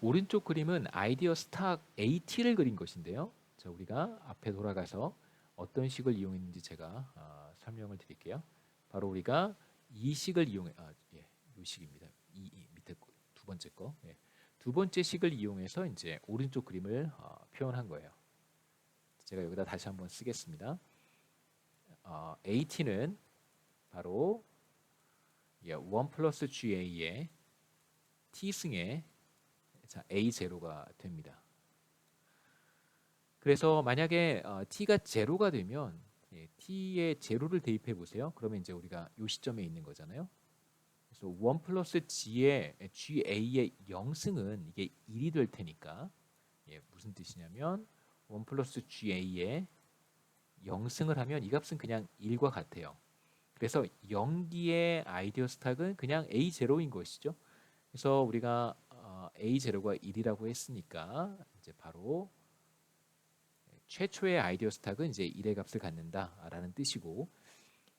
오른쪽 그림은 아이디어 스탁 AT를 그린 것인데요. 자, 우리가 앞에 돌아가서 어떤 식을 이용했는지 제가 설명을 드릴게요. 바로 우리가 이 식을 이 식입니다. 이 밑에 두 번째 거. 예. 두 번째 식을 이용해서 이제 오른쪽 그림을 표현한 거예요. 제가 여기다 다시 한번 쓰겠습니다. AT는 바로 1 플러스 GA의 T승의 A0가 됩니다. 그래서 만약에 t가 제로가 되면 t에 제로를 대입해 보세요. 그러면 이제 우리가 이 시점에 있는 거잖아요. 그래서 1 플러스 g의 ga의 0승은 이게 1이 될 테니까 무슨 뜻이냐면 1 플러스 ga의 0승을 하면 이 값은 그냥 1과 같아요. 그래서 0기의 아이디어 스탁은 그냥 A0인 것이죠. 그래서 우리가 A0가 1이라고 했으니까 이제 바로 최초의 아이디어 스탁은 이제 1의 값을 갖는다라는 뜻이고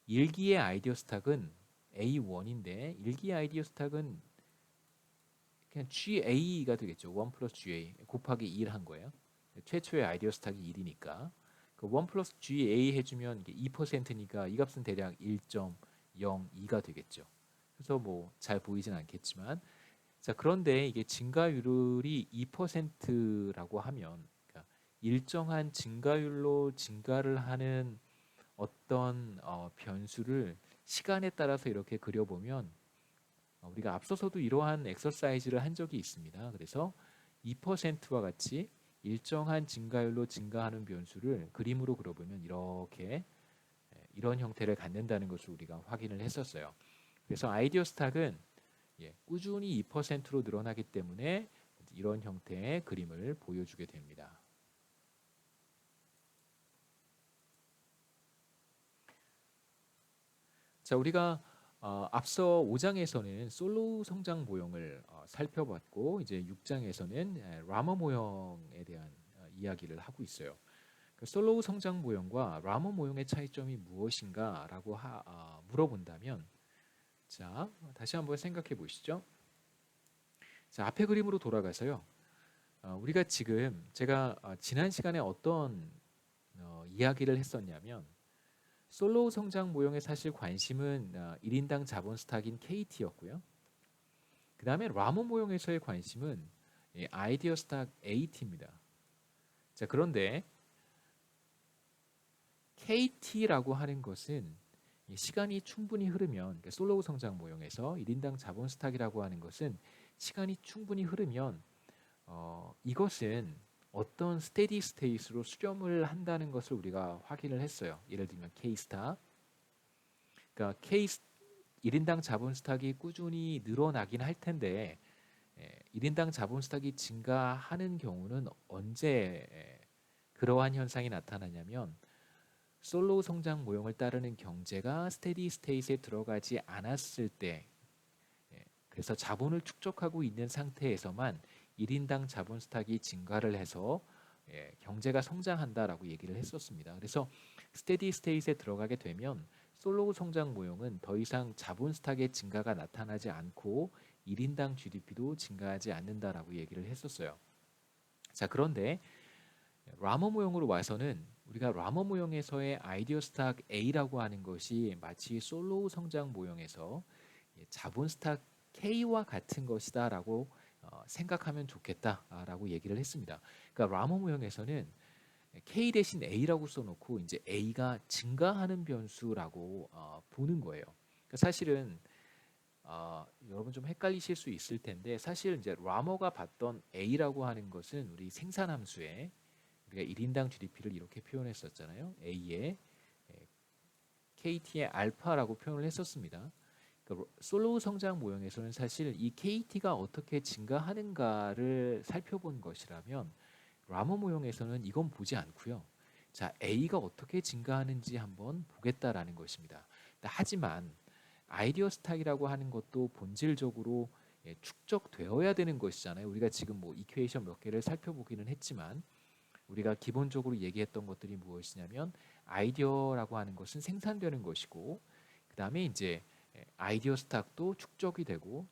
1기의 아이디어 스탁은 A1인데 1기의 아이디어 스탁은 그냥 GA가 되겠죠. 1 플러스 GA 곱하기 1 한 거예요. 최초의 아이디어 스탁이 1이니까 그 1 플러스 GA 해주면 이게 2%니까 이 값은 대략 1.02가 되겠죠. 그래서 뭐 잘 보이진 않겠지만 자 그런데 이게 증가율이 2%라고 하면 그러니까 일정한 증가율로 증가를 하는 어떤 변수를 시간에 따라서 이렇게 그려보면 우리가 앞서서도 이러한 엑서사이즈를 한 적이 있습니다. 그래서 2%와 같이 일정한 증가율로 증가하는 변수를 그림으로 그려보면 이렇게 이런 형태를 갖는다는 것을 우리가 확인을 했었어요. 그래서 아이디어 스탁은 꾸준히 2%로 늘어나기 때문에 이런 형태의 그림을 보여주게 됩니다. 자, 우리가 앞서 5장에서는 솔로우 성장 모형을 살펴봤고 이제 6장에서는 라머 모형에 대한 이야기를 하고 있어요. 그 솔로우 성장 모형과 라머 모형의 차이점이 무엇인가라고 물어본다면 자, 다시 한번 생각해 보시죠. 자, 앞에 그림으로 돌아가서요. 우리가 지금 제가 지난 시간에 어떤 이야기를 했었냐면 솔로우 성장 모형의 사실 관심은 1인당 자본 스탁인 KT였고요. 그 다음에 라모 모형에서의 관심은 아이디어 스탁 AT입니다. 자, 그런데 KT라고 하는 것은 시간이 충분히 흐르면 그러니까 솔로우 성장 모형에서 1인당 자본 스탁이라고 하는 것은 시간이 충분히 흐르면 이것은 어떤 스테디 스테이트로 수렴을 한다는 것을 우리가 확인을 했어요. 예를 들면 K-스탁. 그러니까 1인당 자본 스탁이 꾸준히 늘어나긴 할 텐데 1인당 자본 스탁이 증가하는 경우는 언제 그러한 현상이 나타나냐면 솔로우 성장 모형을 따르는 경제가 스테디 스테이트에 들어가지 않았을 때 그래서 자본을 축적하고 있는 상태에서만 1인당 자본 스탁이 증가를 해서 경제가 성장한다라고 얘기를 했었습니다. 그래서 스테디 스테이트에 들어가게 되면 솔로우 성장 모형은 더 이상 자본 스탁의 증가가 나타나지 않고 1인당 GDP도 증가하지 않는다라고 얘기를 했었어요. 자, 그런데 라머 모형으로 와서는 우리가 라머 모형에서의 아이디어 스탁 A라고 하는 것이 마치 솔로우 성장 모형에서 자본 스탁 K와 같은 것이다라고 생각하면 좋겠다라고 얘기를 했습니다. 그러니까 라머 모형에서는 K 대신 A라고 써놓고 이제 A가 증가하는 변수라고 보는 거예요. 그러니까 사실은 여러분 좀 헷갈리실 수 있을 텐데 사실 이제 라머가 봤던 A라고 하는 것은 우리 생산함수에 우리가 1인당 GDP를 이렇게 표현했었잖아요. A의 KT의 알파라고 표현을 했었습니다. 그러니까 솔로우 성장 모형에서는 사실 이 KT가 어떻게 증가하는가를 살펴본 것이라면 라머 모형에서는 이건 보지 않고요. 자, A가 어떻게 증가하는지 한번 보겠다라는 것입니다. 하지만 아이디어 스탁이라고 하는 것도 본질적으로 축적되어야 되는 것이잖아요. 우리가 지금 뭐 이퀘이션 몇 개를 살펴보기는 했지만 우리가 기본적으로 얘기했던 것들이 무엇이냐면 아이디어라고 하는 것은 생산되는 것이고 그 다음에 이제 아이디어 스탁도 축적이 되고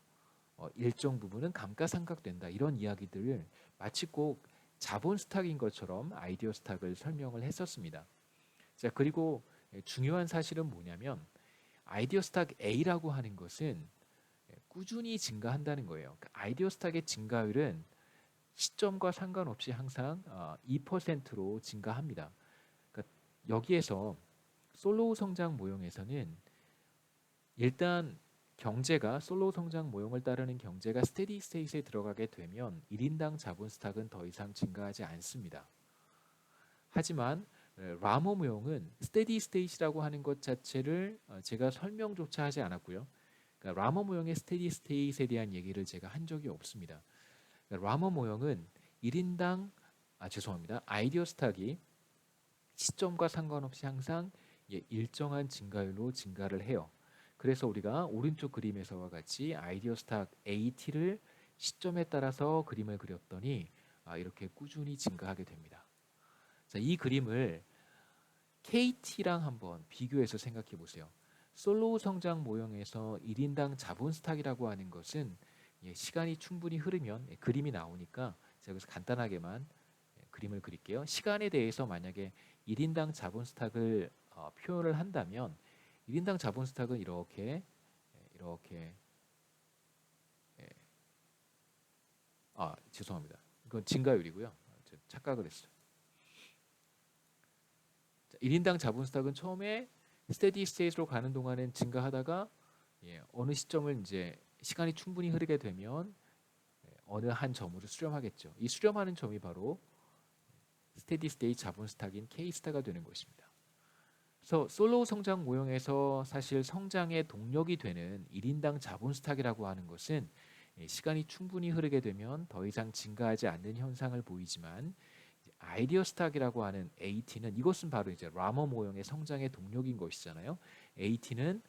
일정 부분은 감가상각된다. 이런 이야기들을 마치 꼭 자본 스탁인 것처럼 아이디어 스탁을 설명을 했었습니다. 자, 그리고 중요한 사실은 뭐냐면 아이디어 스탁 A라고 하는 것은 꾸준히 증가한다는 거예요. 그러니까 아이디어 스탁의 증가율은 시점과 상관없이 항상 2%로 증가합니다. 그러니까 여기에서 솔로우 성장 모형에서는 일단 경제가 솔로우 성장 모형을 따르는 경제가 스테디 스테이트에 들어가게 되면 1인당 자본 스탁은 더 이상 증가하지 않습니다. 하지만 라모 모형은 스테디 스테이트라고 하는 것 자체를 제가 설명조차 하지 않았고요. 그러니까 라모 모형의 스테디 스테이트에 대한 얘기를 제가 한 적이 없습니다. 그러니까 라모 모형은 1인당 죄송합니다. 아이디어 스탁이 시점과 상관없이 항상 일정한 증가율로 증가를 해요. 그래서 우리가 오른쪽 그림에서와 같이 아이디어 스탁 AT를 시점에 따라서 그림을 그렸더니 이렇게 꾸준히 증가하게 됩니다. 자, 이 그림을 KT랑 한번 비교해서 생각해 보세요. 솔로우 성장 모형에서 1인당 자본 스탁이라고 하는 것은 시간이 충분히 흐르면 그림이 나오니까 제가 그래서 간단하게만 그림을 그릴게요. 시간에 대해서 만약에 1인당 자본 스탁을 표현을 한다면 1인당 자본 스탁은 이렇게 죄송합니다. 이건 증가율이고요. 착각을 했어요. 1인당 자본 스탁은 처음에 스테디 스테이트로 가는 동안은 증가하다가 어느 시점을 이제 시간이 충분히 흐르게 되면 어느 한 점으로 수렴하겠죠. 이 수렴하는 점이 바로 스테디 스테이트 자본 스탁인 K 스타가 되는 것입니다. 그래서 솔로우 성장 모형에서 사실 성장의 동력이 되는 1인당 자본 스탁이라고 하는 것은 시간이 충분히 흐르게 되면 더 이상 증가하지 않는 현상을 보이지만 아이디어 스탁이라고 하는 AT는 이것은 바로 이제 라머 모형의 성장의 동력인 것이잖아요. AT는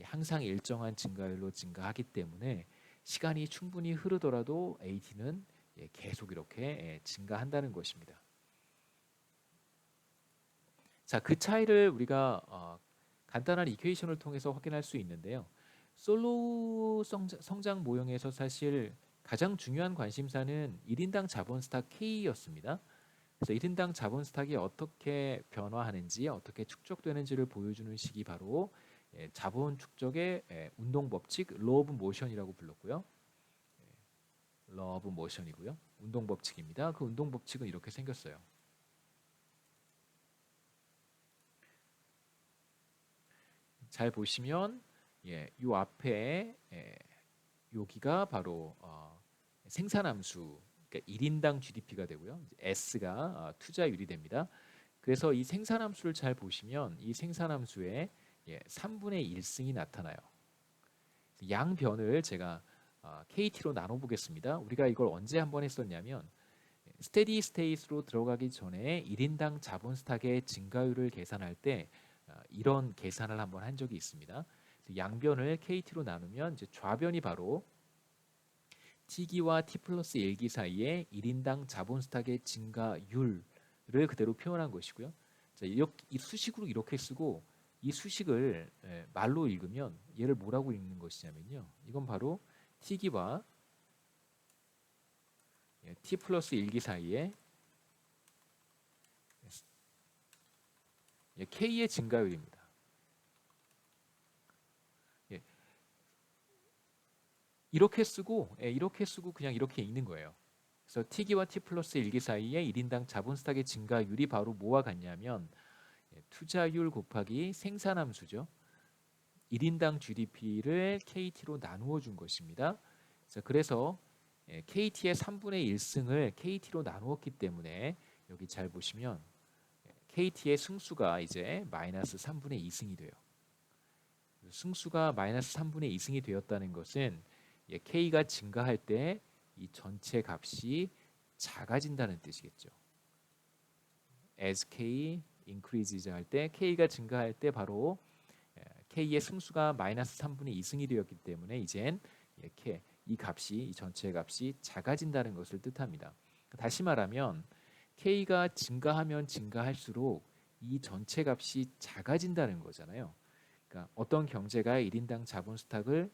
항상 일정한 증가율로 증가하기 때문에 시간이 충분히 흐르더라도 AT는 계속 이렇게 증가한다는 것입니다. 자, 그 차이를 우리가 간단한 이퀘이션을 통해서 확인할 수 있는데요. 솔로우 성장 모형에서 사실 가장 중요한 관심사는 1인당 자본 스탁 K였습니다. 그래서 1인당 자본 스탁이 어떻게 변화하는지 어떻게 축적되는지를 보여주는 식이 바로 자본 축적의 운동 법칙 Law of Motion이라고 불렀고요. Law of Motion이고요. 운동 법칙입니다. 그 운동 법칙은 이렇게 생겼어요. 잘 보시면 이 앞에 여기가 바로 생산함수 그러니까 1인당 GDP가 되고요. S가 투자율이 됩니다. 그래서 이 생산함수를 잘 보시면 이 생산함수에 3분의 1승이 나타나요. 양변을 제가 KT로 나눠 보겠습니다. 우리가 이걸 언제 한번 했었냐면 스테디 스테이트로 들어가기 전에 1인당 자본 스탁의 증가율을 계산할 때 이런 계산을 한번 한 적이 있습니다. 양변을 KT로 나누면 이제 좌변이 바로 T기와 T 플러스 1기 사이에 1인당 자본 스탁의 증가율을 그대로 표현한 것이고요. 자, 이 수식으로 이렇게 쓰고 이 수식을 말로 읽으면 얘를 뭐라고 읽는 것이냐면요. 이건 바로 T기와 T 플러스 1기 사이에 K의 증가율입니다. 이렇게 쓰고 그냥 이렇게 읽는 거예요. 그래서 T기와 T 플러스 1기 사이에 1인당 자본 스탁의 증가율이 바로 뭐와 같냐면 투자율 곱하기 생산함수죠. 1인당 GDP를 KT로 나누어 준 것입니다. 그래서 KT의 3분의 1승을 KT로 나누었기 때문에 여기 잘 보시면 KT의 승수가 이제 마이너스 3분의 2승이 돼요. 승수가 마이너스 3분의 2승이 되었다는 것은 K가 증가할 때 이 전체 값이 작아진다는 뜻이겠죠. As K increases 할 때 K가 증가할 때 바로 K의 승수가 마이너스 3분의 2승이 되었기 때문에 이젠 이렇게 이 전체 값이 작아진다는 것을 뜻합니다. 다시 말하면 K가 증가하면 증가할수록 이 전체 값이 작아진다는 거잖아요. 그러니까 어떤 경제가 1인당 자본 스탁을